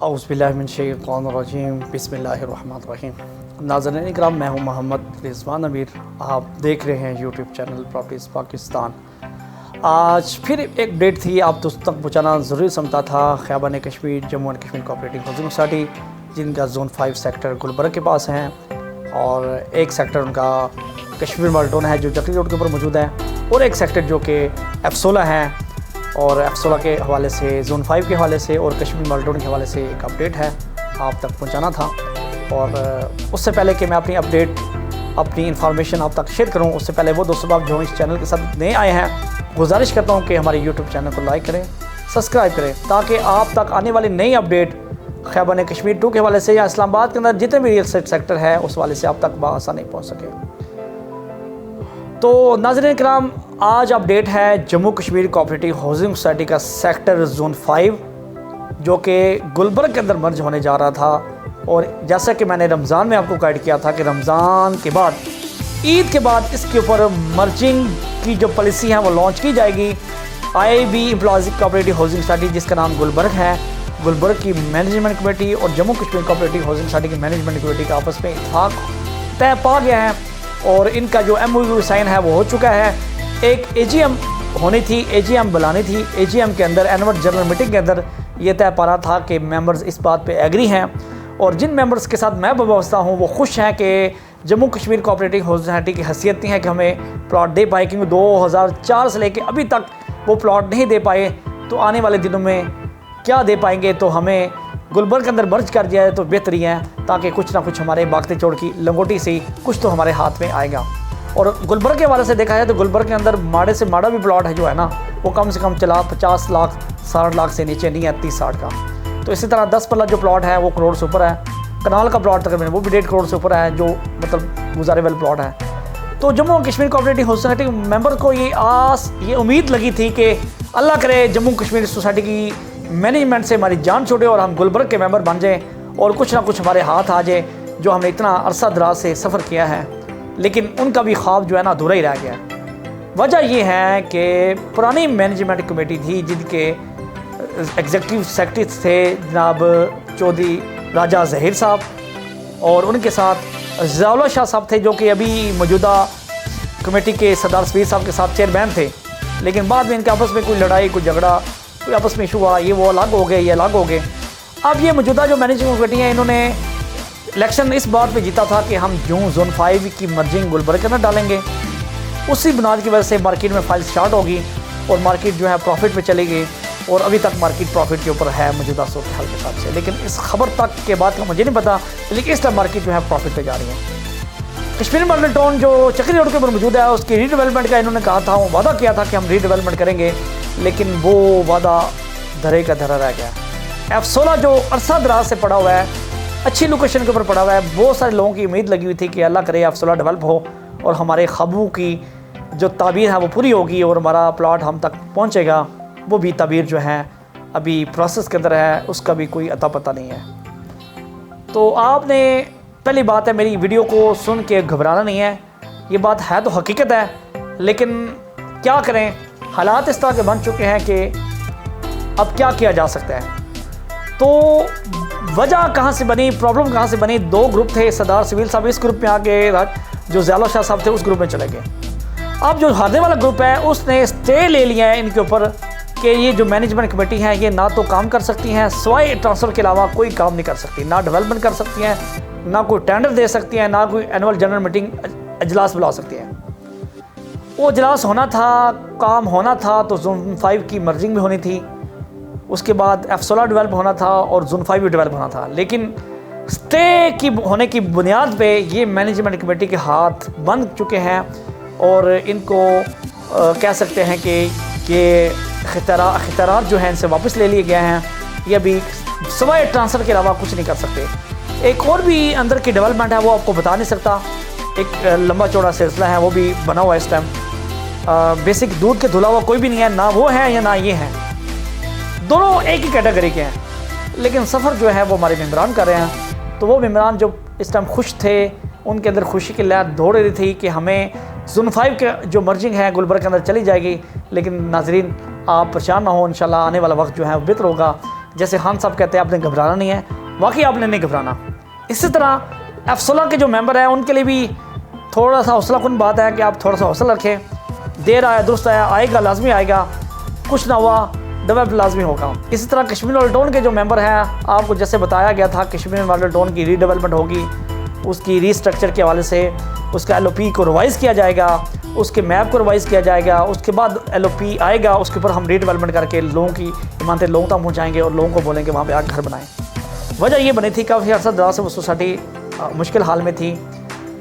औज़ुबिल्लाहिमिनश्शैतानिर्रजीम बिस्मिल्लाहिर्रहमानिर्रहीम। नाज़रीन इकराम, मैं हूँ मोहम्मद रिज़वान अमीर। आप देख रहे हैं यूट्यूब चैनल प्रॉपर्टीज़ पाकिस्तान। आज फिर एक डेट थी आप दोस्तों तक पहुँचाना ज़रूरी समझता था। Khyber Kashmir Jammu and Kashmir cooperative housing society, जिनका जोन 5 सेक्टर गुलबर्ग के पास है, और एक सेक्टर उनका कश्मीर माल्टोन है जो जकरी रोड के ऊपर मौजूद है, और एक सेक्टर जो कि F16 है। और F16 के हवाले से, जोन 5 के हवाले से और कश्मीर माल्टोन के हवाले से एक अपडेट है आप तक पहुंचाना था। और उससे पहले कि मैं अपनी अपडेट, अपनी इन्फॉर्मेशन आप तक शेयर करूं, उससे पहले वो दोस्तों आप जो इस चैनल के साथ नए आए हैं, गुजारिश करता हूं कि हमारे यूट्यूब चैनल को लाइक करें, सब्सक्राइब करें, ताकि आप तक आने वाली नई अपडेट खैबर कश्मीर 2 के हवाले से या इस्लामाबाद के अंदर जितने भी रियल एस्टेट सेक्टर है उस वाले से आप तक बआसानी पहुँच सके। तो नाज़रीन किराम, आज अपडेट है Jammu Kashmir cooperative housing society का सेक्टर जोन 5 जो कि गुलबर्ग के अंदर मर्ज होने जा रहा था। और जैसा कि मैंने रमज़ान में आपको गाइड किया था कि रमज़ान के बाद, ईद के बाद इसके ऊपर मर्जिंग की जो पॉलिसी है वो लॉन्च की जाएगी। IIB employees cooperative housing society, जिसका नाम गुलबर्ग है, गुलबर्ग की मैनेजमेंट कमेटी और Jammu Kashmir cooperative housing society की मैनेजमेंट कमेटी का आपस में इत्तेफाक तय पा गया है और इनका जो MOU साइन है वो हो चुका है। एक AGM होनी थी, AGM बुलानी थी। AGM के अंदर, एनुअल जनरल मीटिंग के अंदर ये तय पा रहा था कि मेंबर्स इस बात पे एग्री हैं, और जिन मेंबर्स के साथ मैं वाबस्ता हूँ वो खुश हैं कि Jammu Kashmir cooperative housing society की हैसियत नहीं है कि हमें प्लॉट दे पाए, क्योंकि 2004 से लेके अभी तक वो प्लॉट नहीं दे पाए। तो आने वाले दिनों में क्या दे पाएंगे, तो हमें गुलबर्ग के अंदर मर्ज कर दिया है तो बेहतरी है, ताकि कुछ ना कुछ हमारे बागते चोड़ की लंगोटी से कुछ तो हमारे हाथ में आएगा। और गुलबर्ग के हवाले से देखा जाए तो गुलबर्ग के अंदर माड़े से माड़ा भी प्लॉट है जो है ना, वो कम से कम चला 50 लाख 60 लाख से नीचे नहीं है, 30-60 का। तो इसी तरह 10 पल्ला जो प्लॉट है वो करोड़ से ऊपर है। कनाल का प्लॉट तकरीबन वो भी 1.5 करोड़ से ऊपर है, जो मतलब गुजारेबल प्लॉट है। तो Jammu Kashmir cooperative housing society member को ये उम्मीद लगी थी कि अल्लाह करे जम्मू कश्मीर सोसाइटी की मैनेजमेंट से हमारी जान छूटे और हम गुलबर्ग के मेंबर बन जाएं और कुछ ना कुछ हमारे हाथ आ जाए, जो हमने इतना अरसा दराज से सफ़र किया है। लेकिन उनका भी ख्वाब जो है ना अधूरा ही रह गया। वजह ये है कि पुरानी मैनेजमेंट कमेटी थी, जिनके एग्जीक्यूटिव सेक्रेटरी थे जनाब चौधरी राजा ज़हीर साहब, और उनके साथ ज़ियाउल्लाह शाह साहब थे जो कि अभी मौजूदा कमेटी के सरदार सफीर साहब के साथ चेयरमैन थे। लेकिन बाद में इनके आपस में कोई लड़ाई, कोई झगड़ा, कोई आपस में इशू हुआ, ये वो अलग हो गए, ये अलग हो गए। अब ये मौजूदा जो मैनेजिंग कमेटी है, इन्होंने इलेक्शन इस बात पे जीता था कि हम जून जोन 5 की मर्जिंग गुलबर्ग के अंदर डालेंगे। उसी बुनियाद की वजह से मार्केट में फाइल स्टार्ट होगी और मार्केट जो है प्रॉफिट पे चलेगी, और अभी तक मार्केट प्रॉफिट के ऊपर है मौजूदा सूरत हाल के हिसाब से। लेकिन इस खबर तक के बाद का मुझे नहीं पता, लेकिन इस टाइम मार्केट जो है प्रॉफिट पे जा रही है। कश्मीर माल्टोन जो चक्री रोड के ऊपर मौजूद है, उसकी रीडेवलपमेंट का इन्होंने कहा था, वादा किया था कि हम रीडेवलपमेंट करेंगे, लेकिन वो वादा धरे का धरा रह गया। F16 जो अरसा दराज से पड़ा हुआ है, अच्छी लोकेशन के ऊपर पड़ा हुआ है, बहुत सारे लोगों की उम्मीद लगी हुई थी कि अल्लाह करे F16 डेवलप हो और हमारे ख्वाबों की जो ताबीर है वो पूरी होगी और हमारा प्लॉट हम तक पहुंचेगा। वो भी ताबीर जो है अभी प्रोसेस के अंदर है, उसका भी कोई अता पता नहीं है। तो आपने, पहली बात है, मेरी वीडियो को सुन के घबराना नहीं है। ये बात है तो हकीकत है, लेकिन क्या करें, हालात इस तरह के बन चुके हैं कि अब क्या किया जा सकता है। तो वजह कहाँ से बनी, प्रॉब्लम कहाँ से बनी, 2 ग्रुप थे। सरदार सिविल साहब इस ग्रुप में आके, जो ज़ियाउल्लाह शाह साहब थे उस ग्रुप में चले गए। अब जो हारने वाला ग्रुप है उसने स्टे ले लिया है इनके ऊपर कि ये जो मैनेजमेंट कमेटी है ये ना तो काम कर सकती हैं, सिवाय ट्रांसफ़र के अलावा कोई काम नहीं कर सकती, ना डेवलपमेंट कर सकती हैं, ना कोई टेंडर दे सकती हैं, ना कोई एनुअल जनरल मीटिंग अजलास बुला सकती हैं। वो अजलास होना था, काम होना था तो जोन 5 की मर्जिंग भी होनी थी, उसके बाद F16 डेवलप होना था और जोन 5 भी डेवलप होना था। लेकिन स्टे की होने की बुनियाद पे ये मैनेजमेंट कमेटी के हाथ बन चुके हैं और इनको कह सकते हैं कि ये अख्तियारात जो हैं इनसे वापस ले लिए गए हैं। ये अभी सिवाय ट्रांसफ़र के अलावा कुछ नहीं कर सकते। एक और भी अंदर की डेवलपमेंट है, वो आपको बता नहीं सकता, एक लंबा चौड़ा सिलसिला है, वो भी बना हुआ है इस टाइम। बेसिक दूध के धुला हुआ कोई भी नहीं है, ना वो है या ना ये है, दोनों एक ही कैटेगरी के हैं। लेकिन सफ़र जो है वो हमारे मेम्बरान कर रहे हैं। तो वो मेम्बरान जो इस टाइम खुश थे, उनके अंदर खुशी की लहर दौड़ रही थी कि हमें जोन 5 के जो मर्जिंग है गुलबर्ग के अंदर चली जाएगी। लेकिन नाजरीन, आप परेशान ना हो, इंशाल्लाह आने वाला वक्त जो है वो बेहतर होगा। जैसे खान साहब कहते हैं आपने घबराना नहीं है, वाकई आपने नहीं घबराना। इसी तरह F16 के जो मेंबर हैं उनके लिए भी थोड़ा सा हौसलाकुन बात है कि आप थोड़ा सा हौसला रखें। देर आया दुरुस्त आया, आएगा लाजमी आएगा, कुछ ना हुआ डेवलप लाजमी होगा। इसी तरह कश्मीर मॉडल टाउन के जो मेंबर हैं, आपको जैसे बताया गया था कश्मीर मॉडल टाउन की रीडेवलपमेंट होगी, उसकी रीस्ट्रक्चर के हवाले से उसका LOP को रिवाइज़ किया जाएगा, उसके मैप को रिवाइज़ किया जाएगा, उसके बाद LOP आएगा, उसके ऊपर हम रीडेवलपमेंट करके लोगों की इमारतें लोगों तक पहुँचाएँगे और लोगों को बोलेंगे वहाँ पर आकर घर बनाएँ। वजह ये बनी थी काफ़ी अर्सा दराज से वो सोसाइटी मुश्किल हाल में थी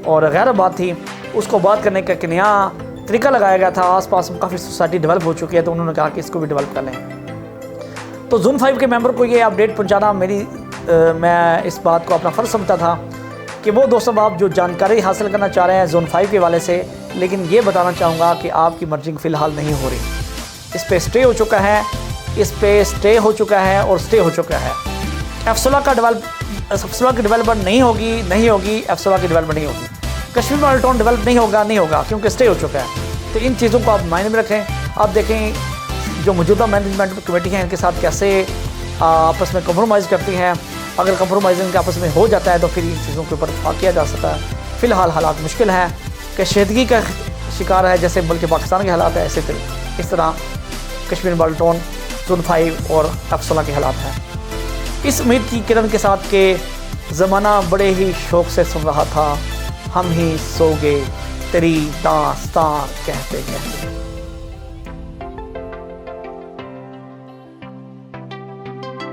और गैर बात थी, उसको बात करने का एक नया तरीका लगाया गया था। आसपास काफ़ी सोसाइटी डेवलप हो चुकी है तो उन्होंने कहा कि इसको भी डेवलप कर लें। तो जोन 5 के मेंबर को ये अपडेट पहुंचाना मैं इस बात को अपना फ़र्ज़ समझता था कि वो दोस्तों आप जो जानकारी हासिल करना चाह रहे हैं जोन 5 के वाले से, लेकिन ये बताना चाहूँगा कि आपकी मर्जिंग फ़िलहाल नहीं हो रही। इस पर स्टे हो चुका है, और स्टे हो चुका है। F16 की डेवलपमेंट नहीं होगी, F16 की डेवलपमेंट नहीं होगी, कश्मीर मॉडल टाउन डेवलप नहीं होगा क्योंकि स्टे हो चुका है। तो इन चीज़ों को आप मायने में रखें। आप देखें जो मौजूदा मैनेजमेंट कमेटी है इनके साथ कैसे आपस में कंप्रोमाइज़ करती हैं। अगर कंप्रोमाइज़ आपस में हो जाता है तो फिर इन चीज़ों के ऊपर इत्तेफाक किया जा सकता है। फ़िलहाल हालात मुश्किल हैं, कशीदगी का शिकार है जैसे बल्कि पाकिस्तान के हालात है, इस तरह कश्मीर मॉडल टाउन जोन 5 और F16 के हालात हैं। इस उम्मीद की किरण के साथ के ज़माना बड़े ही शौक़ से सुन रहा था, हम ही सो गए तेरी दास्तां कहते कहते।